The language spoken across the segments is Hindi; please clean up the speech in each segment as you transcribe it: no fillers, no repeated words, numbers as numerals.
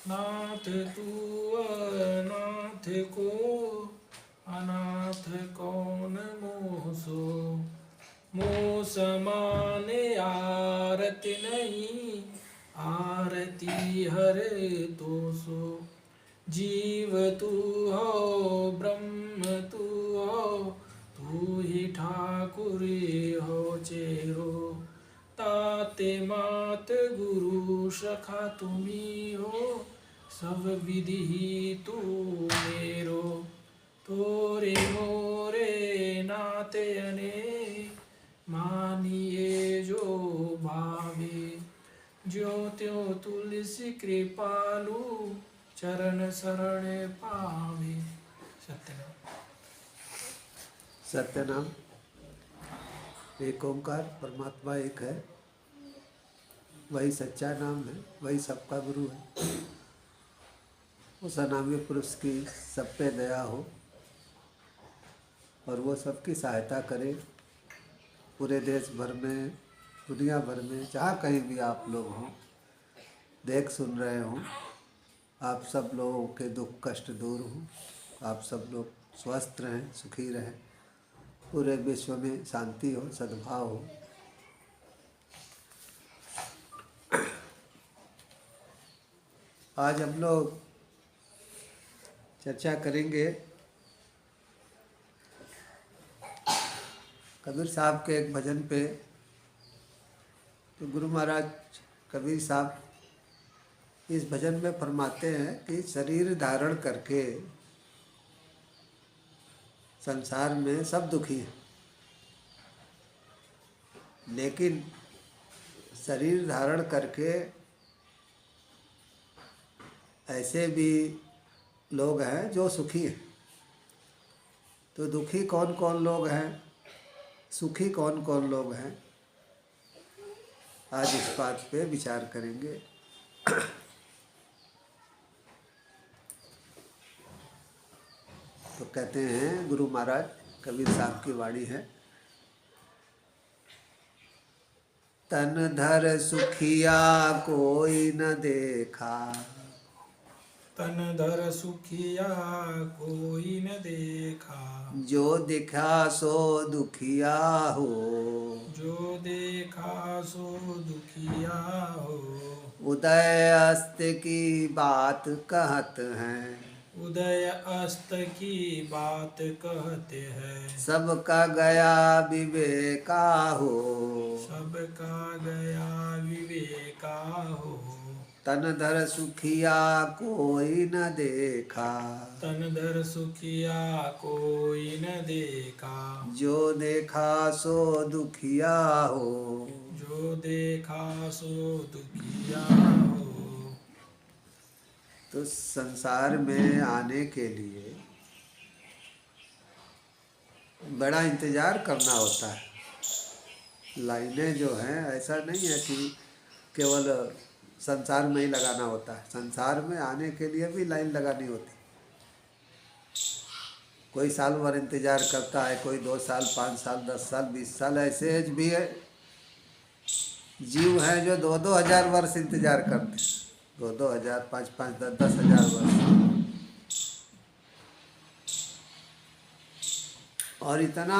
नाथ तू अनाथ को अनाथ कौन मोह सो। मोह समाने आरती नहीं, आरती हर तो सो। जीव तू हो ब्रह्म तू हो, तू ही ठाकुर हो चेरो। ताते मात गुरु सखा तुम्ही हो, सब विधि तू मेरो। तोरे मोरे नाते अने, मानिए जो भावे। ज्यो त्यो तुलसी कृपालु, चरण शरण पावे। सत्यनाम। सत्यनाम। एक ओंकार परमात्मा एक है, वही सच्चा नाम है, वही सबका गुरु है। उस अनामी पुरुष की सब पे दया हो और वो सबकी सहायता करे। पूरे देश भर में, दुनिया भर में, जहाँ कहीं भी आप लोग हों, देख सुन रहे हों, आप सब लोगों के दुख कष्ट दूर हों, आप सब लोग स्वस्थ रहें, सुखी रहें, पूरे विश्व में शांति हो, सद्भाव हो। आज हम लोग चर्चा करेंगे कबीर साहब के एक भजन पे। तो गुरु महाराज कबीर साहब इस भजन में फरमाते हैं कि शरीर धारण करके संसार में सब दुखी हैं, लेकिन शरीर धारण करके ऐसे भी लोग हैं जो सुखी हैं। तो दुखी कौन कौन लोग हैं, सुखी कौन कौन लोग हैं, आज इस बात पे विचार करेंगे। तो कहते हैं गुरु महाराज कबीर साहब की वाणी है, तन धर सुखिया कोई न देखा, तन धर सुखिया कोई न देखा। जो दिखा सो दुखिया हो, जो देखा सो दुखिया हो। उदय अस्त की बात कहत हैं, उदय अस्त की बात कहते हैं। सबका गया विवेका हो, सबका गया विवेका हो। तन धर सुखिया कोई न देखा, तन धर सुखिया कोई न देखा। जो देखा सो दुखिया हो, जो देखा सो दुखिया हो। तो संसार में आने के लिए बड़ा इंतज़ार करना होता है। लाइनें जो हैं, ऐसा नहीं है कि केवल संसार में ही लगाना होता है, संसार में आने के लिए भी लाइन लगानी होती है। कोई साल भर इंतज़ार करता है, कोई 2 साल, 5 साल, 10 साल, 20 साल, ऐसे भी है जीव हैं जो 2-2 हज़ार वर्ष इंतज़ार करते हैं, 2-2 हज़ार, 5-5, 10-10 हज़ार वर्ष। और इतना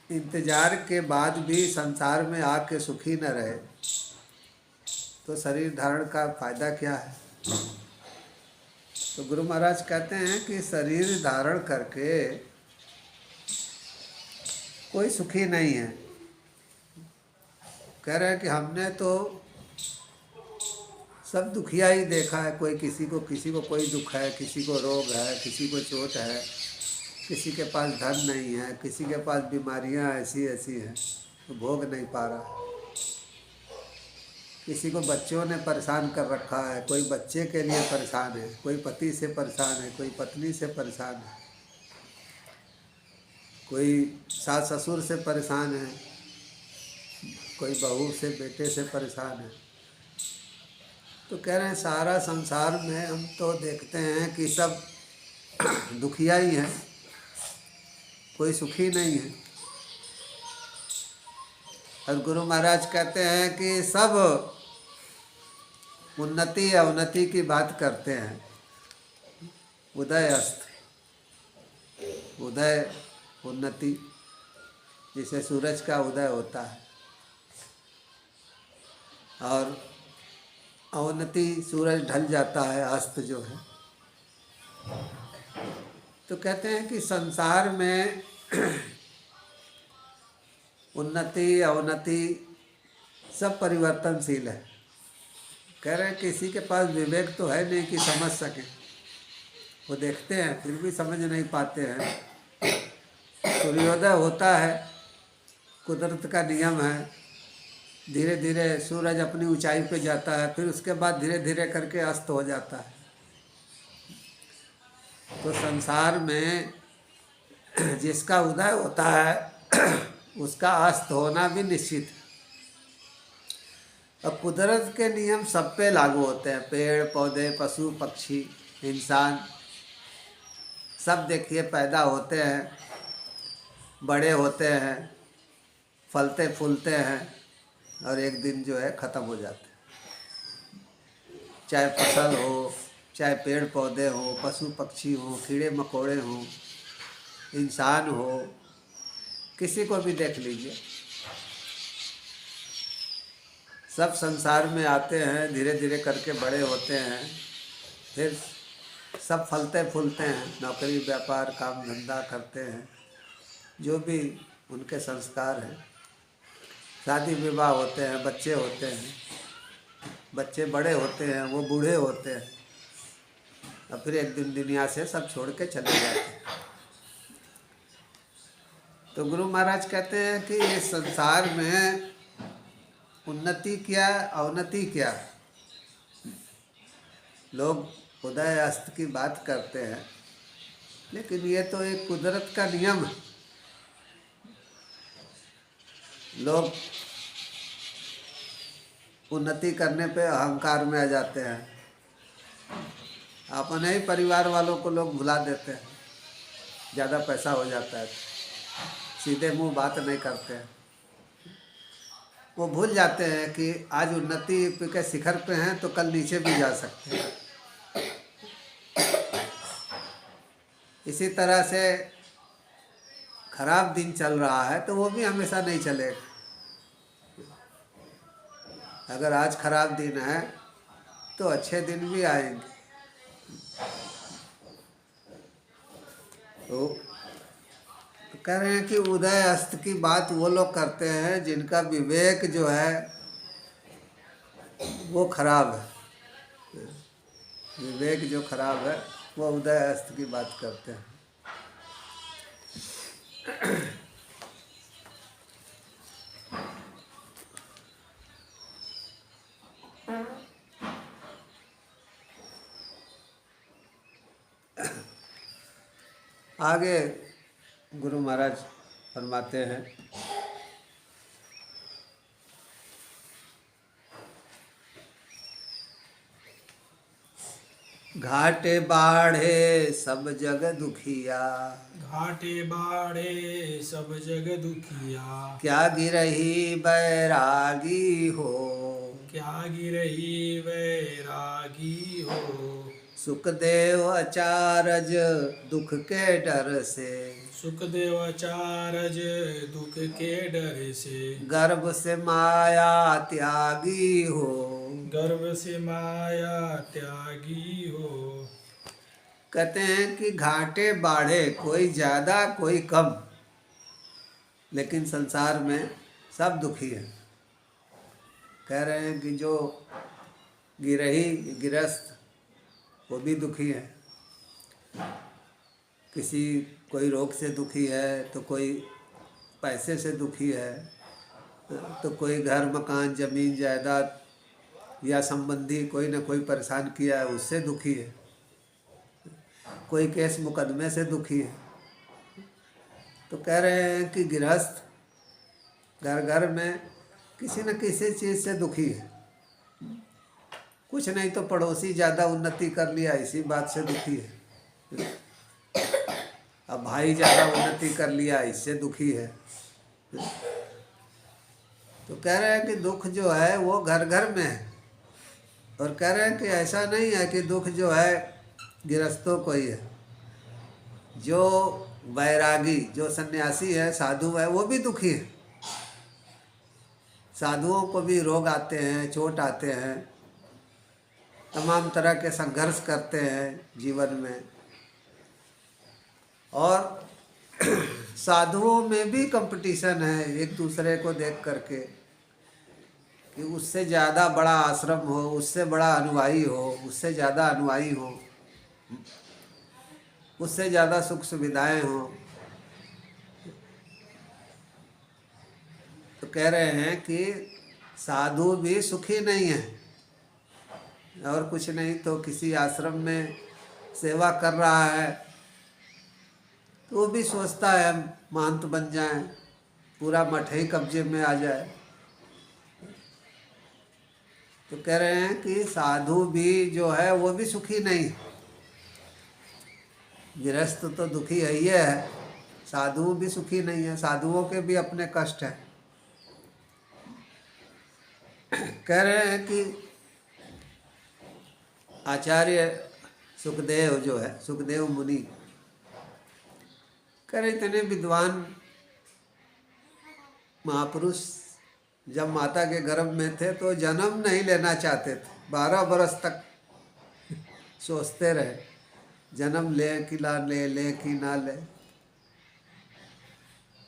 इंतज़ार के बाद भी संसार में आके सुखी न रहे तो शरीर धारण का फायदा क्या है। तो गुरु महाराज कहते हैं कि शरीर धारण करके कोई सुखी नहीं है। कह रहे हैं कि हमने तो सब दुखिया ही देखा है, कोई किसी को कोई दुख है, किसी को रोग है, किसी को चोट है, किसी के पास धन नहीं है, किसी के पास बीमारियां ऐसी ऐसी हैं तो भोग नहीं पा रहा। किसी को बच्चों ने परेशान कर रखा है, कोई बच्चे के लिए परेशान है, कोई पति से परेशान है, कोई पत्नी से परेशान है, कोई सास ससुर से परेशान है, कोई बहू से बेटे से परेशान है। तो कह रहे हैं सारा संसार में हम तो देखते हैं कि सब दुखिया ही हैं, कोई सुखी नहीं है। और गुरु महाराज कहते हैं कि सब उन्नति अवनति की बात करते हैं। उदय अस्त, उदय उन्नति, जिसे सूरज का उदय होता है, और अवनति सूरज ढल जाता है, अस्त जो है। तो कहते हैं कि संसार में उन्नति अवनति सब परिवर्तनशील है। कह रहे हैं किसी के पास विवेक तो है नहीं कि समझ सके, वो देखते हैं फिर भी समझ नहीं पाते हैं। सूर्योदय होता है, कुदरत का नियम है, धीरे धीरे सूरज अपनी ऊंचाई पे जाता है, फिर उसके बाद धीरे धीरे करके अस्त हो जाता है। तो संसार में जिसका उदय होता है उसका अस्त होना भी निश्चित है। अब कुदरत के नियम सब पे लागू होते हैं, पेड़ पौधे, पशु पक्षी, इंसान, सब देखिए पैदा होते हैं, बड़े होते हैं, फलते फूलते हैं, और एक दिन जो है ख़त्म हो जाते हैं। चाहे फसल हो, चाहे पेड़ पौधे हो, पशु पक्षी हो, कीड़े मकोड़े हो, इंसान हो, किसी को भी देख लीजिए, सब संसार में आते हैं, धीरे धीरे करके बड़े होते हैं, फिर सब फलते फूलते हैं, नौकरी व्यापार काम धंधा करते हैं, जो भी उनके संस्कार हैं, शादी विवाह होते हैं, बच्चे होते हैं, बच्चे बड़े होते हैं, वो बूढ़े होते हैं, और फिर एक दिन दुनिया से सब छोड़ के चले जाते हैं। तो गुरु महाराज कहते हैं कि इस संसार में उन्नति क्या अवनति क्या, लोग उदय अस्त की बात करते हैं, लेकिन ये तो एक कुदरत का नियम है। लोग उन्नति करने पे अहंकार में आ जाते हैं, अपने ही परिवार वालों को लोग भुला देते हैं, ज़्यादा पैसा हो जाता है, सीधे मुंह बात नहीं करते हैं। वो भूल जाते हैं कि आज उन्नति के शिखर पे हैं तो कल नीचे भी जा सकते हैं। इसी तरह से खराब दिन चल रहा है तो वो भी हमेशा नहीं चलेगा। अगर आज खराब दिन है तो अच्छे दिन भी आएंगे। तो कह रहे हैं कि उदय अस्त की बात वो लोग करते हैं जिनका विवेक जो है वो खराब है। विवेक जो खराब है वो उदय अस्त की बात करते हैं। आगे गुरु महाराज फरमाते हैं, घाटे बाढ़े सब जग दुखिया, घाटे बाढ़े सब जग दुखिया, क्या गिरही बैरागी हो, क्या गिरही वैरागी हो, सुखदेव अचारज दुख के डर से, सुखदेव अचारज दुख के डर से, गर्भ से माया त्यागी हो, गर्भ से माया त्यागी हो। कहते हैं कि घाटे बाढ़े, कोई ज़्यादा कोई कम, लेकिन संसार में सब दुखी है। कह रहे हैं कि जो गिरही गृहस्थ वो भी दुखी है, कोई रोग से दुखी है, तो कोई पैसे से दुखी है, तो कोई घर मकान जमीन जायदाद या संबंधी कोई न कोई परेशान किया है उससे दुखी है, कोई केस मुकदमे से दुखी है। तो कह रहे हैं कि गृहस्थ घर घर में किसी न किसी चीज़ से दुखी है। कुछ नहीं तो पड़ोसी ज़्यादा उन्नति कर लिया इसी बात से दुखी है, अब भाई ज़्यादा उन्नति कर लिया इससे दुखी है। तो कह रहे हैं कि दुख जो है वो घर घर में है। और कह रहे हैं कि ऐसा नहीं है कि दुख जो है गृहस्थों को ही है, जो वैरागी जो सन्यासी है, साधु है, वो भी दुखी है। साधुओं को भी रोग आते हैं, चोट आते हैं, तमाम तरह के संघर्ष करते हैं जीवन में। और साधुओं में भी कंपटीशन है एक दूसरे को देख करके, कि उससे ज़्यादा बड़ा आश्रम हो, उससे बड़ा अनुयायी हो, उससे ज़्यादा अनुयायी हो, उससे ज़्यादा सुख सुविधाएं हो। तो कह रहे हैं कि साधु भी सुखी नहीं है, और कुछ नहीं तो किसी आश्रम में सेवा कर रहा है तो वो भी सोचता है महंत बन जाए, पूरा मठ ही कब्जे में आ जाए। तो कह रहे हैं कि साधु भी जो है वो भी सुखी नहीं। गृहस्थ तो दुखी है ही है, साधु भी सुखी नहीं है, साधुओं के भी अपने कष्ट हैं। कह रहे हैं कि आचार्य सुखदेव जो है, सुखदेव मुनि कह रहे इतने विद्वान महापुरुष जब माता के गर्भ में थे तो जन्म नहीं लेना चाहते थे, 12 बरस तक सोचते रहे जन्म ले कि ना ले कि ना ले।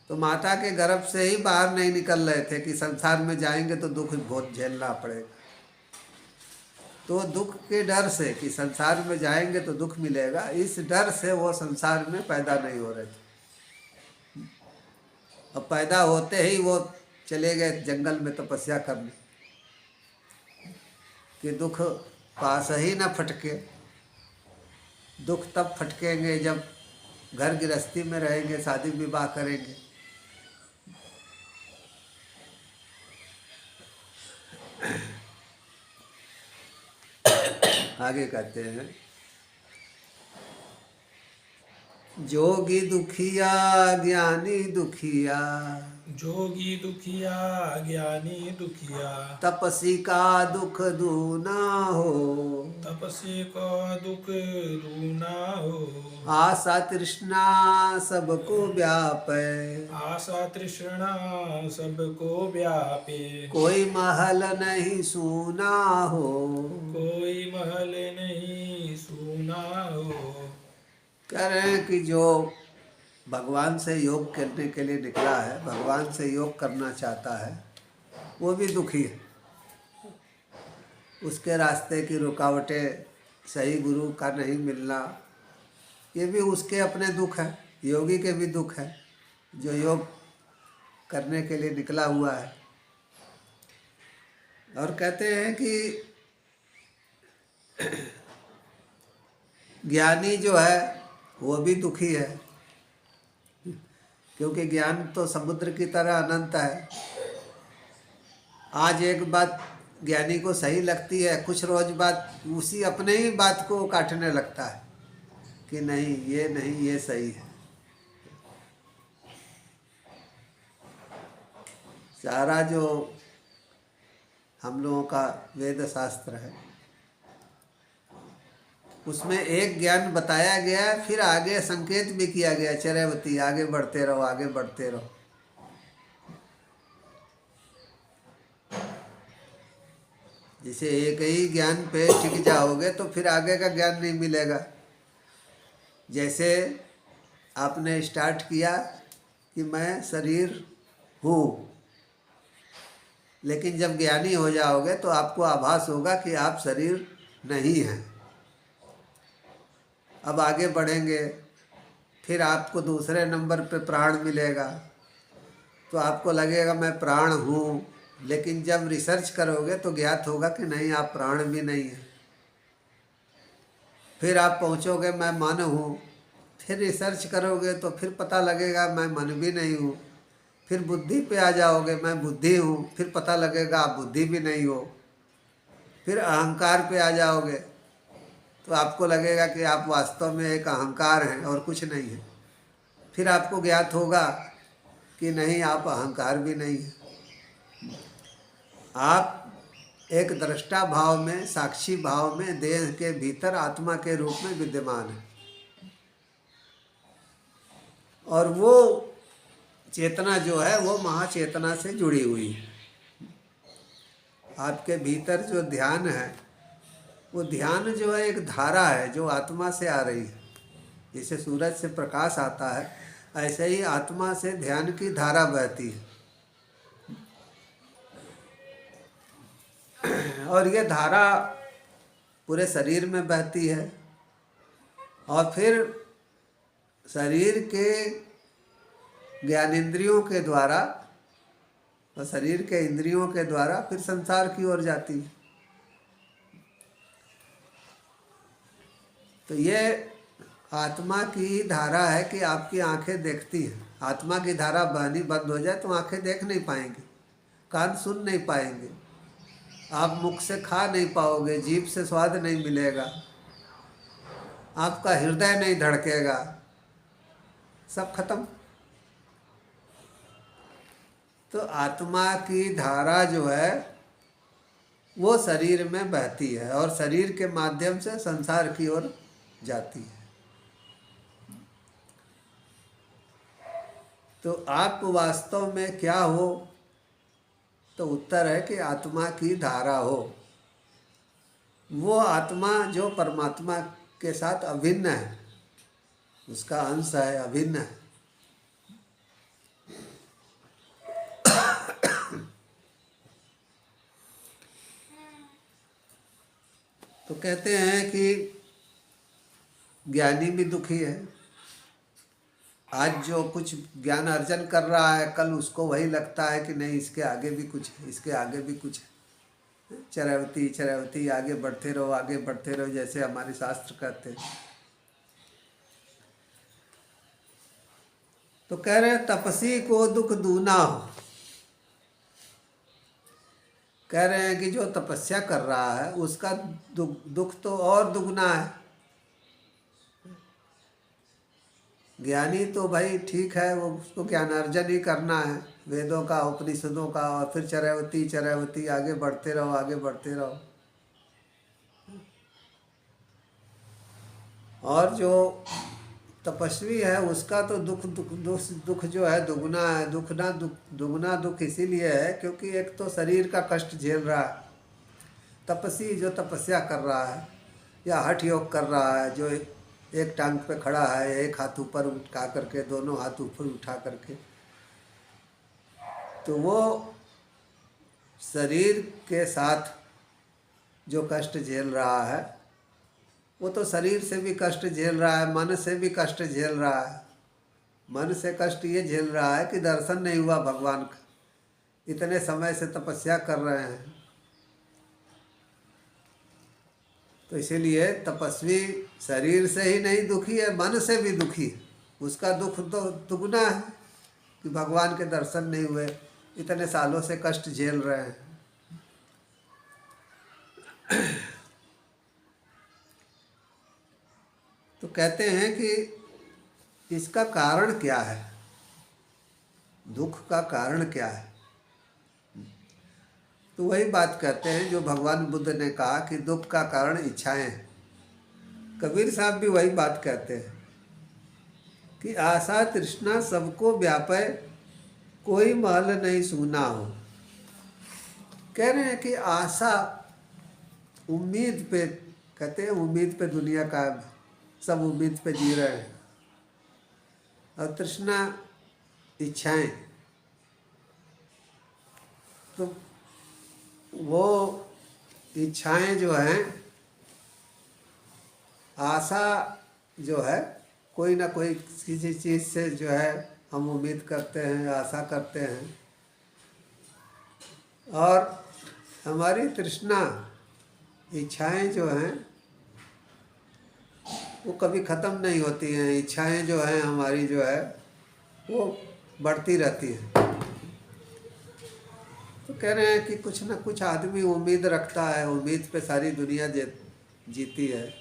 तो माता के गर्भ से ही बाहर नहीं निकल रहे थे कि संसार में जाएंगे तो दुख बहुत झेलना पड़ेगा। तो दुख के डर से कि संसार में जाएंगे तो दुख मिलेगा, इस डर से वो संसार में पैदा नहीं हो रहे थे। अब पैदा होते ही वो चले गए जंगल में तपस्या करने, कि दुख पास ही न फटके। दुख तब फटकेंगे जब घर गृहस्थी में रहेंगे, शादी विवाह करेंगे। आगे कहते हैं, जोगी दुखिया ज्ञानी दुखिया, जोगी दुखिया ज्ञानी दुखिया, तपसी का दुख दूना हो, तपस्वी को दुख दूना हो। आशा तृष्णा सबको व्यापे, आशा तृष्णा सबको व्यापे, कोई महल नहीं सूना हो, कोई महल नहीं सूना हो। कह रहे हैं कि जो भगवान से योग करने के लिए निकला है, भगवान से योग करना चाहता है, वो भी दुखी है। उसके रास्ते की रुकावटें, सही गुरु का नहीं मिलना, ये भी उसके अपने दुख है। योगी के भी दुख है जो योग करने के लिए निकला हुआ है। और कहते हैं कि ज्ञानी जो है वो भी दुखी है, क्योंकि ज्ञान तो समुद्र की तरह अनंत है। आज एक बात ज्ञानी को सही लगती है, कुछ रोज बाद उसी अपने ही बात को काटने लगता है कि नहीं ये सही है। सारा जो हम लोगों का वेद शास्त्र है उसमें एक ज्ञान बताया गया, फिर आगे संकेत भी किया गया, चरैवती आगे बढ़ते रहो, आगे बढ़ते रहो। जैसे एक ही ज्ञान पे टिक जाओगे तो फिर आगे का ज्ञान नहीं मिलेगा। जैसे आपने स्टार्ट किया कि मैं शरीर हूँ, लेकिन जब ज्ञानी हो जाओगे तो आपको आभास होगा कि आप शरीर नहीं हैं। अब आगे बढ़ेंगे, फिर आपको दूसरे नंबर पे प्राण मिलेगा तो आपको लगेगा मैं प्राण हूँ, लेकिन जब रिसर्च करोगे तो ज्ञात होगा कि नहीं, आप प्राण भी नहीं हैं। फिर आप पहुँचोगे मैं मन हूँ, फिर रिसर्च करोगे तो फिर पता लगेगा मैं मन भी नहीं हूँ। फिर बुद्धि पे आ जाओगे, मैं बुद्धि हूँ, फिर पता लगेगा आप बुद्धि भी नहीं हो। फिर अहंकार पे आ जाओगे तो आपको लगेगा कि आप वास्तव में एक अहंकार हैं और कुछ नहीं है। फिर आपको ज्ञात होगा कि नहीं, आप अहंकार भी नहीं हैं। आप एक दृष्टा भाव में, साक्षी भाव में, देह के भीतर आत्मा के रूप में विद्यमान है। और वो चेतना जो है वो महाचेतना से जुड़ी हुई है। आपके भीतर जो ध्यान है वो ध्यान जो है एक धारा है जो आत्मा से आ रही है। जैसे सूरज से प्रकाश आता है, ऐसे ही आत्मा से ध्यान की धारा बहती है। और ये धारा पूरे शरीर में बहती है और फिर शरीर के ज्ञानेंद्रियों के द्वारा और शरीर के इंद्रियों के द्वारा फिर संसार की ओर जाती है। तो ये आत्मा की धारा है कि आपकी आंखें देखती हैं। आत्मा की धारा बहनी बंद हो जाए तो आंखें देख नहीं पाएंगी, कान सुन नहीं पाएंगे, आप मुख से खा नहीं पाओगे, जीभ से स्वाद नहीं मिलेगा, आपका हृदय नहीं धड़केगा, सब खत्म। तो आत्मा की धारा जो है वो शरीर में बहती है और शरीर के माध्यम से संसार की ओर जाती है। तो आप वास्तव में क्या हो? तो उत्तर है कि आत्मा की धारा हो। वो आत्मा जो परमात्मा के साथ अभिन्न है, उसका अंश है, अभिन्न है। तो कहते हैं कि ज्ञानी भी दुखी है। आज जो कुछ ज्ञान अर्जन कर रहा है, कल उसको वही लगता है कि नहीं, इसके आगे भी कुछ है, इसके आगे भी कुछ है। चरैवती चरैवती, आगे बढ़ते रहो, आगे बढ़ते रहो, जैसे हमारे शास्त्र कहते हैं। तो कह रहे हैं तपसी को दुख दूना हो। कह रहे हैं कि जो तपस्या कर रहा है उसका दुख तो और दुगना है। ज्ञानी तो भाई ठीक है, वो उसको ज्ञानार्जन ही करना है, वेदों का, उपनिषदों का, और फिर चरैवती चरैवती, आगे बढ़ते रहो, आगे बढ़ते रहो। और जो तपस्वी है उसका तो दुख जो है दुगना है। दुगना दुख इसीलिए है क्योंकि एक तो शरीर का कष्ट झेल रहा है। तपस्वी जो तपस्या कर रहा है या हठ योग कर रहा है, जो एक टांग पे खड़ा है, एक हाथ ऊपर उठा करके, दोनों हाथ ऊपर उठा करके, तो वो शरीर के साथ जो कष्ट झेल रहा है वो तो शरीर से भी कष्ट झेल रहा है, मन से भी कष्ट झेल रहा है। मन से कष्ट ये झेल रहा है कि दर्शन नहीं हुआ भगवान का, इतने समय से तपस्या कर रहे हैं। तो इसीलिए तपस्वी शरीर से ही नहीं दुखी है, मन से भी दुखी है। उसका दुख तो दुगना है कि भगवान के दर्शन नहीं हुए, इतने सालों से कष्ट झेल रहे हैं। तो कहते हैं कि इसका कारण क्या है, दुख का कारण क्या है? तो वही बात कहते हैं जो भगवान बुद्ध ने कहा कि दुख का कारण इच्छाएं हैं। कबीर साहब भी वही बात कहते हैं कि आशा तृष्णा सबको व्यापे, कोई महल नहीं सूना हो। कह रहे हैं कि आशा, उम्मीद पे, कहते हैं उम्मीद पे दुनिया का, सब उम्मीद पे जी रहे हैं। और तृष्णा, इच्छाएं, तो वो इच्छाएं जो हैं, आशा जो है, कोई ना कोई किसी चीज़ से जो है हम उम्मीद करते हैं, आशा करते हैं। और हमारी तृष्णा, इच्छाएं जो हैं वो कभी ख़त्म नहीं होती हैं। इच्छाएं जो हैं हमारी जो है वो बढ़ती रहती हैं। तो कह रहे हैं कि कुछ ना कुछ आदमी उम्मीद रखता है, उम्मीद पे सारी दुनिया जीती है।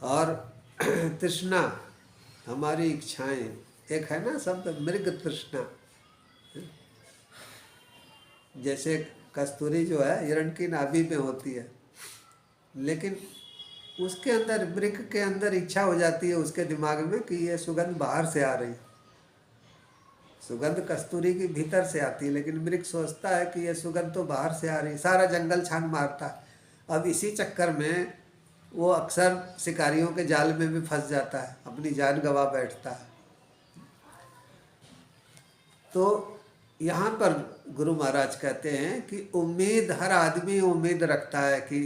और तृष्णा, हमारी इच्छाएं, एक है ना शब्द मृग तृष्णा, जैसे कस्तूरी जो है हिरण की नाभि में होती है, लेकिन उसके अंदर, वृक्क के अंदर इच्छा हो जाती है उसके दिमाग में कि ये सुगंध बाहर से आ रही। सुगंध कस्तूरी की भीतर से आती है, लेकिन वृक्क सोचता है कि ये सुगंध तो बाहर से आ रही, सारा जंगल छान मारता है। अब इसी चक्कर में वो अक्सर शिकारियों के जाल में भी फंस जाता है, अपनी जान गंवा बैठता है। तो यहाँ पर गुरु महाराज कहते हैं कि उम्मीद, हर आदमी उम्मीद रखता है कि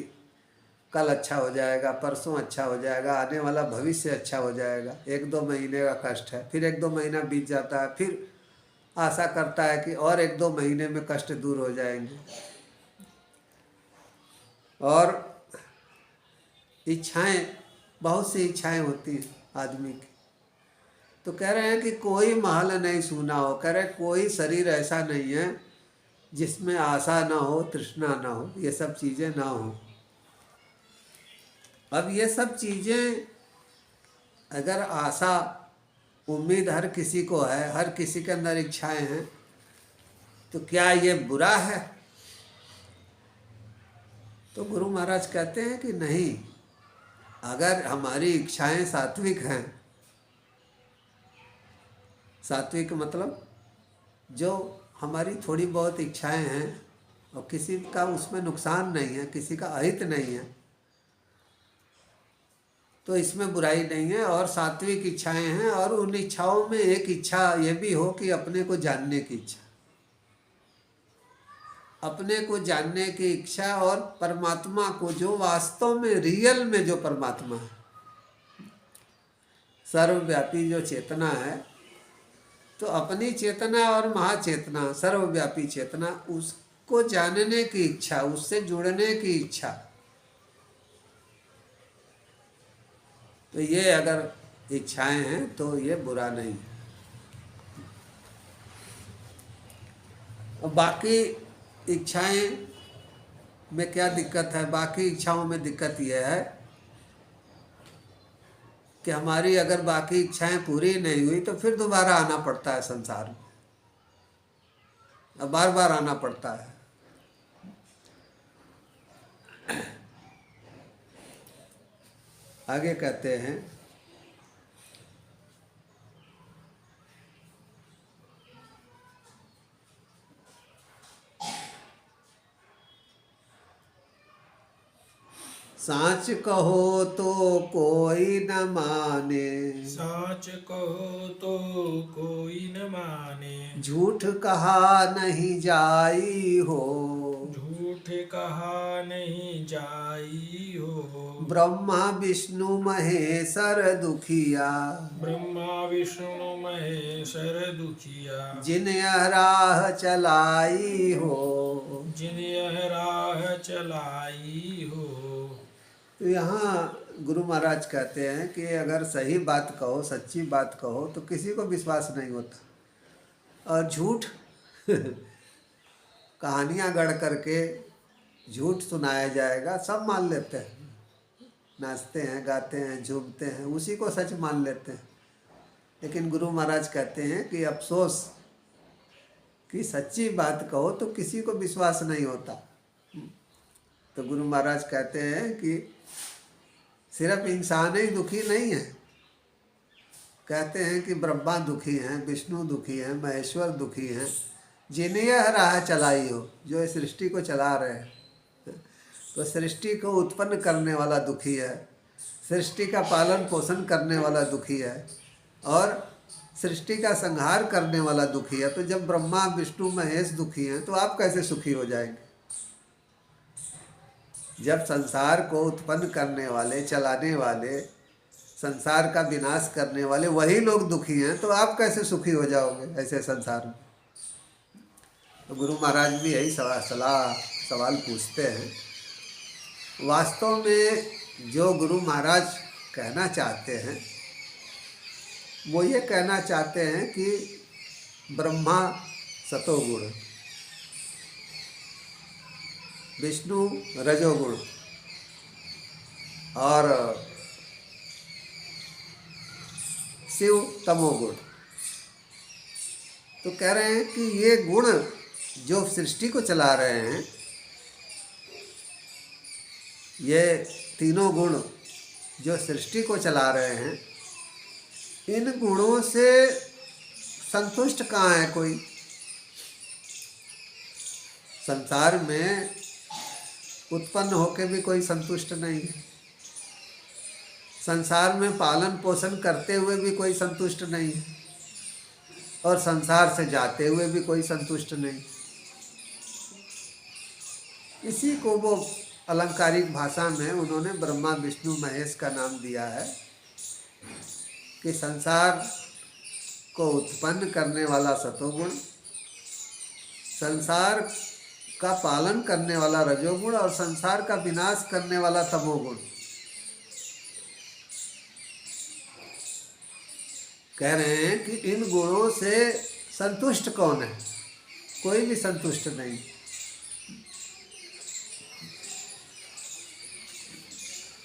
कल अच्छा हो जाएगा, परसों अच्छा हो जाएगा, आने वाला भविष्य अच्छा हो जाएगा। 1-2 महीने का कष्ट है, फिर 1-2 महीना बीत जाता है, फिर आशा करता है कि और 1-2 महीने में कष्ट दूर हो जाएंगे। और इच्छाएं, बहुत सी इच्छाएं होती हैं आदमी की। तो कह रहे हैं कि कोई महल नहीं सूना हो, कह रहे कोई शरीर ऐसा नहीं है जिसमें आशा ना हो, तृष्णा ना हो, ये सब चीज़ें ना हो। अब ये सब चीज़ें, अगर आशा, उम्मीद हर किसी को है, हर किसी के अंदर इच्छाएं हैं, तो क्या ये बुरा है? तो गुरु महाराज कहते हैं कि नहीं, अगर हमारी इच्छाएं सात्विक हैं, सात्विक मतलब जो हमारी थोड़ी बहुत इच्छाएं हैं और किसी का उसमें नुकसान नहीं है, किसी का अहित नहीं है, तो इसमें बुराई नहीं है। और सात्विक इच्छाएं हैं, और उन इच्छाओं में एक इच्छा ये भी हो कि अपने को जानने की इच्छा, अपने को जानने की इच्छा, और परमात्मा को, जो वास्तव में रियल में जो परमात्मा है, सर्वव्यापी जो चेतना है, तो अपनी चेतना और महाचेतना, सर्वव्यापी चेतना, उसको जानने की इच्छा, उससे जुड़ने की इच्छा, तो ये अगर इच्छाएं हैं तो ये बुरा नहीं है। और बाकी इच्छाएं में क्या दिक्कत है? बाकी इच्छाओं में दिक्कत यह है कि हमारी अगर बाकी इच्छाएं पूरी नहीं हुई तो फिर दोबारा आना पड़ता है संसार में, अब बार बार आना पड़ता है। आगे कहते हैं, साच कहो तो कोई न माने, साच कहो तो कोई न माने, झूठ कहा नहीं जाई हो, झूठ कहा नहीं जाई हो। ब्रह्मा विष्णु महेश्वर दुखिया, ब्रह्मा विष्णु महेश्वर दुखिया, जिन यह राह चलाई हो, जिन यह राह चलाई हो। तो यहाँ गुरु महाराज कहते हैं कि अगर सही बात कहो, सच्ची बात कहो, तो किसी को विश्वास नहीं होता। और झूठ कहानियाँ गढ़ करके झूठ सुनाया जाएगा, सब मान लेते हैं, नाचते हैं, गाते हैं, झूमते हैं, उसी को सच मान लेते हैं। लेकिन गुरु महाराज कहते हैं कि अफसोस कि सच्ची बात कहो तो किसी को विश्वास नहीं होता। तो गुरु महाराज कहते हैं कि सिर्फ इंसान ही दुखी नहीं है, कहते हैं कि ब्रह्मा दुखी हैं, विष्णु दुखी हैं, महेश्वर दुखी हैं, जिन्हें यह राह चलाई हो, जो इस सृष्टि को चला रहे हैं। तो सृष्टि को उत्पन्न करने वाला दुखी है, सृष्टि का पालन पोषण करने वाला दुखी है, और सृष्टि का संहार करने वाला दुखी है। तो जब ब्रह्मा विष्णु महेश दुखी हैं तो आप कैसे सुखी हो जाएंगे? जब संसार को उत्पन्न करने वाले, चलाने वाले, संसार का विनाश करने वाले वही लोग दुखी हैं, तो आप कैसे सुखी हो जाओगे ऐसे संसार में? तो गुरु महाराज भी यही सवाल पूछते हैं। वास्तव में जो गुरु महाराज कहना चाहते हैं वो ये कहना चाहते हैं कि ब्रह्मा सतोगुण, विष्णु रजोगुण और शिव तमोगुण। तो कह रहे हैं कि ये गुण जो सृष्टि को चला रहे हैं ये तीनों गुण जो सृष्टि को चला रहे हैं, इन गुणों से संतुष्ट कहाँ है कोई? संसार में उत्पन्न होके भी कोई संतुष्ट नहीं है, संसार में पालन पोषण करते हुए भी कोई संतुष्ट नहीं है, और संसार से जाते हुए भी कोई संतुष्ट नहीं। इसी को वो अलंकारिक भाषा में उन्होंने ब्रह्मा विष्णु महेश का नाम दिया है कि संसार को उत्पन्न करने वाला सतोगुण, संसार का पालन करने वाला रजोगुण और संसार का विनाश करने वाला तमोगुण। कह रहे हैं कि इन गुणों से संतुष्ट कौन है? कोई भी संतुष्ट नहीं।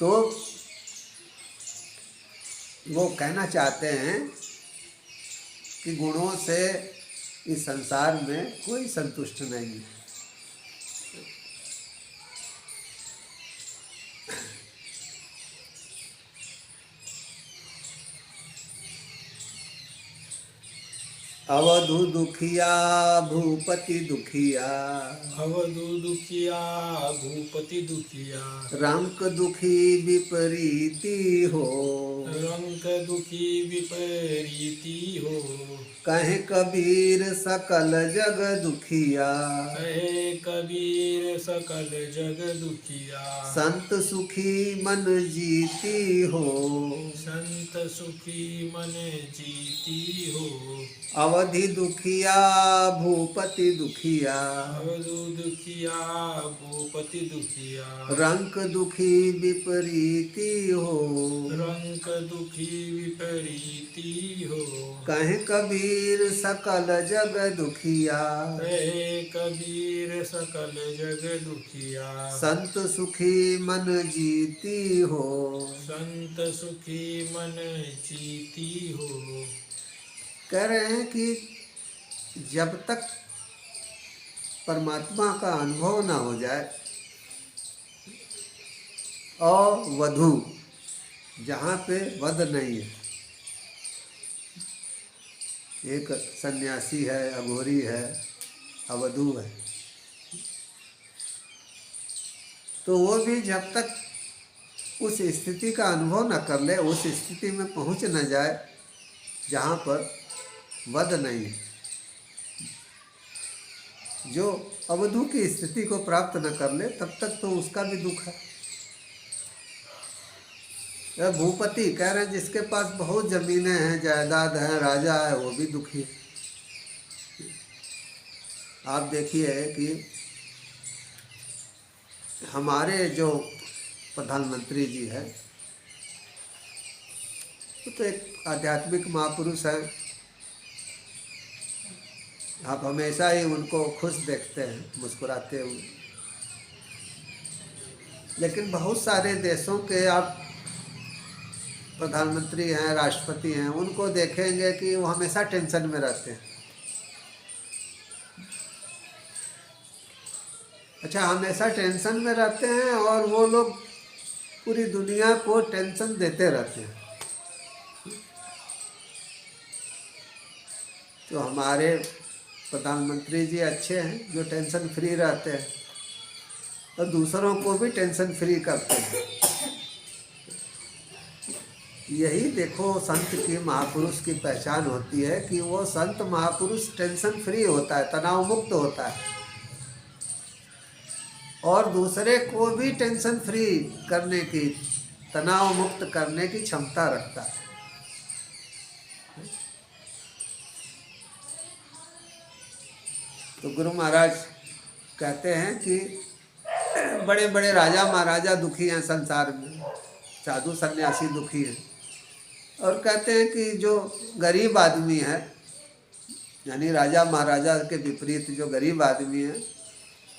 तो वो कहना चाहते हैं कि गुणों से इस संसार में कोई संतुष्ट नहीं है। अवधु दुखिया भूपति दुखिया, अवधु दुखिया भूपति दुखिया, रंक दुखी विपरीति हो, रंक दुखी विपरीति हो, कहे कबीर सकल जग दुखिया, कहे कबीर सकल जग दुखिया, संत सुखी मन जीती हो, संत सुखी मन जीती हो, अवधि दुखिया भूपति दुखिया, अवधु दुखिया भूपति दुखिया, रंक दुखी विपरीति हो, रंक दुखी विपरीति हो, कहे कबीर सकल जग दुखिया, कहे कबीर सकल जग दुखिया, संत सुखी मन जीती हो, संत सुखी मन जीती हो। कह रहे हैं कि जब तक परमात्मा का अनुभव ना हो जाए, और वधु जहाँ पे वध नहीं है, एक सन्यासी है, अघोरी है, अवधू है, तो वो भी जब तक उस स्थिति का अनुभव न कर ले, उस स्थिति में पहुँच न जाए जहाँ पर वध नहीं है, जो अवधू की स्थिति को प्राप्त न कर ले, तब तक तो उसका भी दुख है। यह भूपति कह रहे हैं जिसके पास बहुत जमीनें हैं, जायदाद है, राजा है, वो भी दुखी है। आप देखिए कि हमारे जो प्रधानमंत्री जी है, वो तो एक आध्यात्मिक महापुरुष है। आप हमेशा ही उनको खुश देखते हैं, मुस्कुराते हुए। लेकिन बहुत सारे देशों के आप प्रधानमंत्री हैं, राष्ट्रपति हैं, उनको देखेंगे कि वो हमेशा टेंशन में रहते हैं। अच्छा, हमेशा टेंशन में रहते हैं और वो लोग पूरी दुनिया को टेंशन देते रहते हैं। तो हमारे प्रधानमंत्री जी अच्छे हैं, जो टेंशन फ्री रहते हैं और दूसरों को भी टेंशन फ्री करते हैं। यही देखो संत की, महापुरुष की पहचान होती है कि वो संत महापुरुष टेंशन फ्री होता है, तनाव मुक्त होता है, और दूसरे को भी टेंशन फ्री करने की, तनाव मुक्त करने की क्षमता रखता है। तो गुरु महाराज कहते हैं कि बड़े बड़े राजा महाराजा दुखी हैं संसार में, साधु सन्यासी दुखी हैं, और कहते हैं कि जो गरीब आदमी है, यानी राजा महाराजा के विपरीत जो गरीब आदमी है,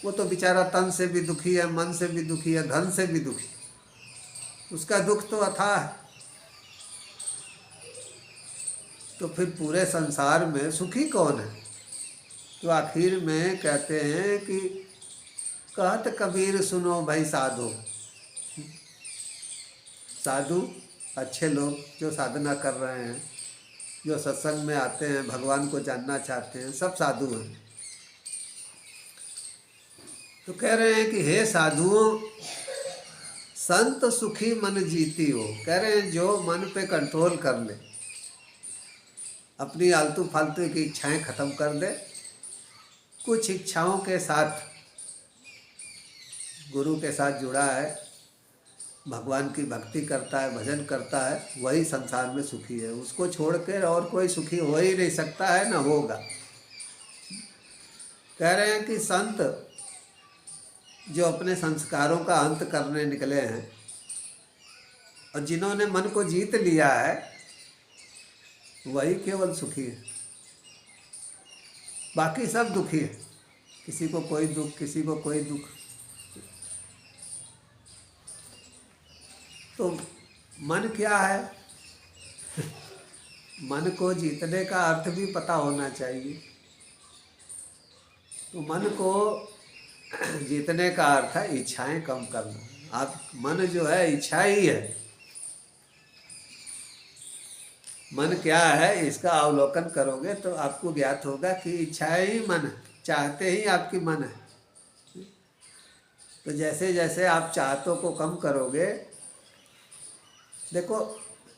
वो तो बेचारा तन से भी दुखी है, मन से भी दुखी है, धन से भी दुखी, उसका दुख तो अथाह है। तो फिर पूरे संसार में सुखी कौन है? तो आखिर में कहते हैं कि कहत कबीर सुनो भाई साधो, साधु अच्छे लोग जो साधना कर रहे हैं, जो सत्संग में आते हैं, भगवान को जानना चाहते हैं, सब साधु हैं। तो कह रहे हैं कि हे साधुओं, संत सुखी मन जीती हो। कह रहे हैं जो मन पे कंट्रोल कर ले, अपनी आलतू फालतू की इच्छाएं खत्म कर दे, कुछ इच्छाओं के साथ गुरु के साथ जुड़ा है, भगवान की भक्ति करता है, भजन करता है, वही संसार में सुखी है। उसको छोड़ कर और कोई सुखी हो ही नहीं सकता है, ना होगा। कह रहे हैं कि संत जो अपने संस्कारों का अंत करने निकले हैं और जिन्होंने मन को जीत लिया है, वही केवल सुखी है। बाकी सब दुखी है, किसी को कोई दुख, किसी को कोई दुख। तो मन क्या है? मन को जीतने का अर्थ भी पता होना चाहिए। तो मन को जीतने का अर्थ है इच्छाएं कम करना। आप मन जो है इच्छा ही है। मन क्या है इसका अवलोकन करोगे तो आपको ज्ञात होगा कि इच्छाएं ही मन है, चाहते ही आपकी मन है। तो जैसे जैसे आप चाहतों को कम करोगे, देखो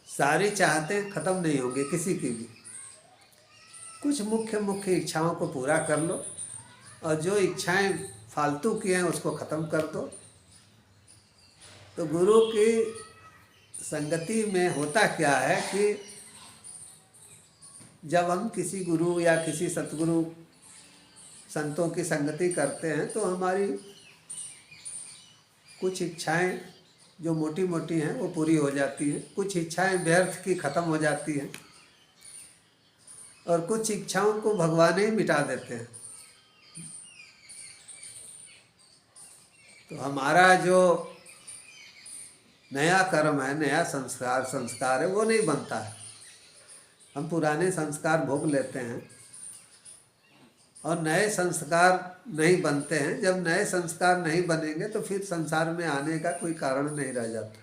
सारी चाहतें खत्म नहीं होंगी किसी की भी। कुछ मुख्य मुख्य इच्छाओं को पूरा कर लो और जो इच्छाएं फालतू की हैं उसको ख़त्म कर दो। तो गुरु की संगति में होता क्या है कि जब हम किसी गुरु या किसी सतगुरु संतों की संगति करते हैं तो हमारी कुछ इच्छाएं जो मोटी मोटी हैं वो पूरी हो जाती हैं, कुछ इच्छाएं व्यर्थ की ख़त्म हो जाती हैं और कुछ इच्छाओं को भगवान ही मिटा देते हैं। तो हमारा जो नया कर्म है, नया संस्कार है, वो नहीं बनता है। हम पुराने संस्कार भोग लेते हैं और नए संस्कार नहीं बनते हैं। जब नए संस्कार नहीं बनेंगे तो फिर संसार में आने का कोई कारण नहीं रह जाता।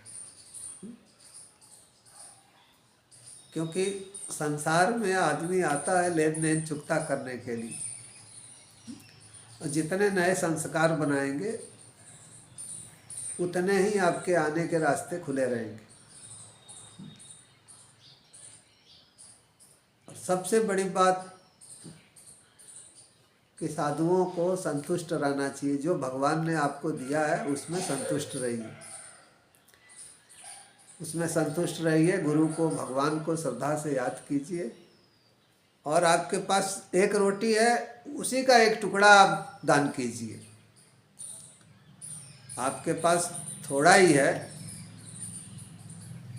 क्योंकि संसार में आदमी आता है लेन देन चुकता करने के लिए, और जितने नए संस्कार बनाएंगे उतने ही आपके आने के रास्ते खुले रहेंगे। और सबसे बड़ी बात कि साधुओं को संतुष्ट रहना चाहिए। जो भगवान ने आपको दिया है उसमें संतुष्ट रहिए, उसमें संतुष्ट रहिए। गुरु को, भगवान को श्रद्धा से याद कीजिए। और आपके पास एक रोटी है, उसी का एक टुकड़ा आप दान कीजिए। आपके पास थोड़ा ही है,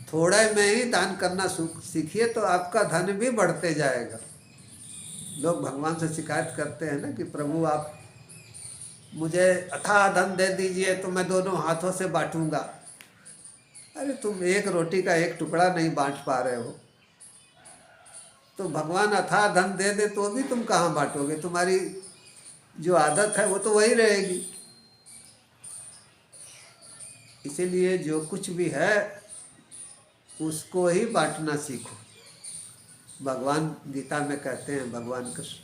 थोड़ा में ही दान करना सीखिए तो आपका धन भी बढ़ते जाएगा। लोग भगवान से शिकायत करते हैं ना कि प्रभु आप मुझे अथाह धन दे दीजिए तो मैं दोनों हाथों से बांटूंगा। अरे तुम एक रोटी का एक टुकड़ा नहीं बांट पा रहे हो, तो भगवान अथाह धन दे दे तो भी तुम कहाँ बांटोगे? तुम्हारी जो आदत है वो तो वही रहेगी। इसीलिए जो कुछ भी है उसको ही बांटना सीखो। भगवान गीता में कहते हैं, भगवान कृष्ण,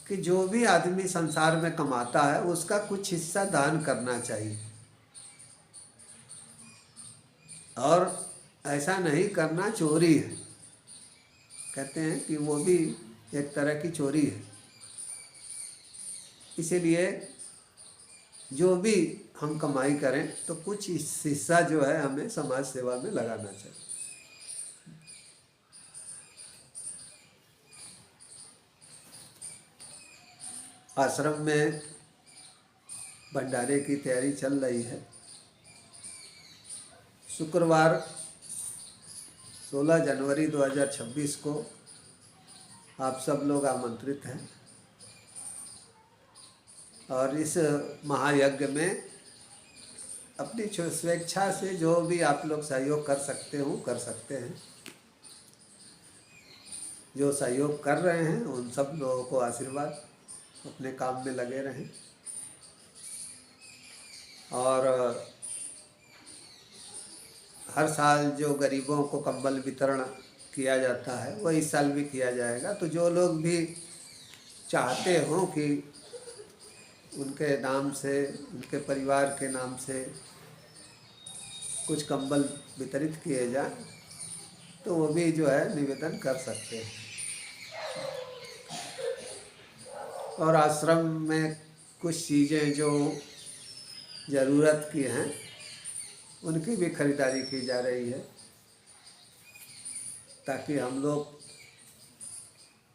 कि जो भी आदमी संसार में कमाता है उसका कुछ हिस्सा दान करना चाहिए। और ऐसा नहीं करना चोरी है। कहते हैं कि वो भी एक तरह की चोरी है। इसीलिए जो भी हम कमाई करें तो कुछ हिस्सा जो है हमें समाज सेवा में लगाना चाहिए। आश्रम में भंडारे की तैयारी चल रही है। शुक्रवार 16 जनवरी 2026 को आप सब लोग आमंत्रित हैं और इस महायज्ञ में अपनी स्वेच्छा से जो भी आप लोग सहयोग कर सकते हो कर सकते हैं। जो सहयोग कर रहे हैं उन सब लोगों को आशीर्वाद, अपने काम में लगे रहें। और हर साल जो गरीबों को कंबल वितरण किया जाता है वो इस साल भी किया जाएगा। तो जो लोग भी चाहते हों कि उनके नाम से, उनके परिवार के नाम से कुछ कंबल वितरित किए जाएं तो वो भी जो है निवेदन कर सकते हैं। और आश्रम में कुछ चीज़ें जो ज़रूरत की हैं उनकी भी खरीदारी की जा रही है ताकि हम लोग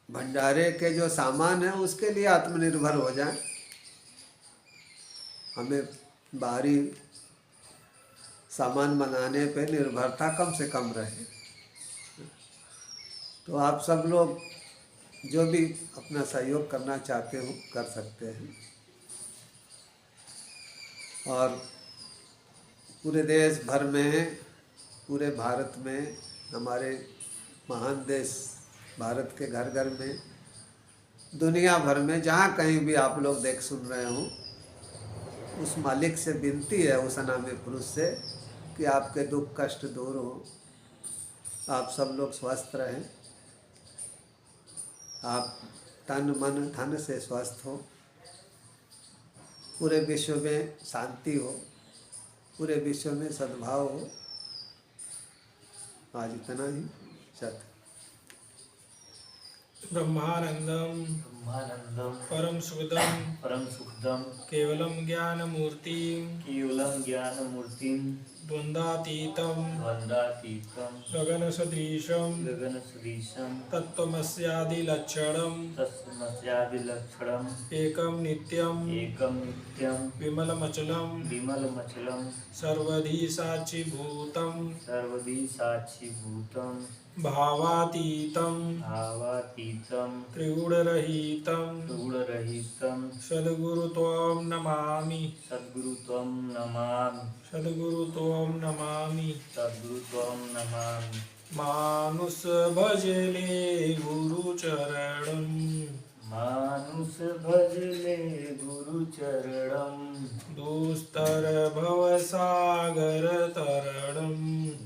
भंडारे के जो सामान है उसके लिए आत्मनिर्भर हो जाएं, हमें बाहरी सामान बनाने पे निर्भरता कम से कम रहे। तो आप सब लोग जो भी अपना सहयोग करना चाहते हो कर सकते हैं। और पूरे देश भर में, पूरे भारत में, हमारे महान देश भारत के घर घर में, दुनिया भर में जहाँ कहीं भी आप लोग देख सुन रहे हो, उस मालिक से विनती है, उस अनामी पुरुष से, कि आपके दुख कष्ट दूर हो, आप सब लोग स्वस्थ रहें, आप तन मन धन से स्वस्थ हो, पूरे विश्व में शांति हो, पूरे विश्व में सद्भाव हो। आज इतना ही। सत ब्रह्मानंदम ब्रह्मानंदम परम सुखदम परम सुखदम केवलम ज्ञान मूर्तिम केवलम ज्ञान मूर्तिम द्वंद्वातीतम द्वंद्वातीतम गगन सदृशम गगन सदृशम तत्त्वमस्यादि लक्षणम तस्मस्यादि लक्षणम एकम नित्यम एकम नित्यम विमलमचलम विमलमचलम सर्वधि साक्षिभूतम सर्वदी साक्षीभूतम भावातीतम भावातीतम त्रिगुणरहितम गुणरहितम सद्गुरु त्वं नमामि सद्गुरु त्वं नमामि सद्गुरु त्वं नमामि सद्गुरु त्वं नमामि। मानुष भजले गुरु चरणम मानुष भजले गुरु चरणम दुस्तर भव सागर तरणम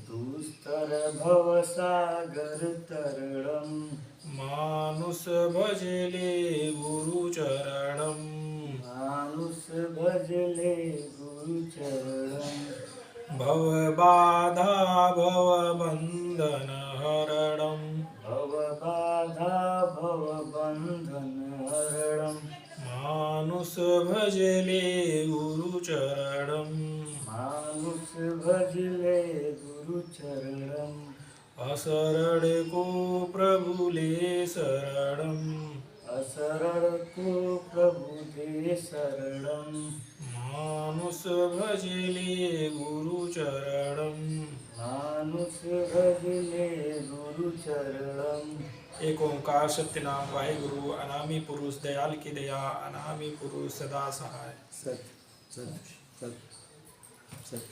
दुस्तर भव सागर तरणम मानुष भजले गुरु चरणम मानुष भजले गुरु चरणम भव बाधा भव बंधन हरणम भव बाधा भव बंधन हरणम मानुष भजले गुरु चरणम मानुष भजले गुरु चरणम असरण को प्रभु ले शरणम असरण को प्रभु दे शरणम मानुष भजले गुरु चरणम मानुष भजले गुरु चरणम। एक ओंकार सत्य नाम वाहेगुरु अनामी पुरुष दयाल की दया अनामी पुरुष सदा सहाय। सत सत सत सत।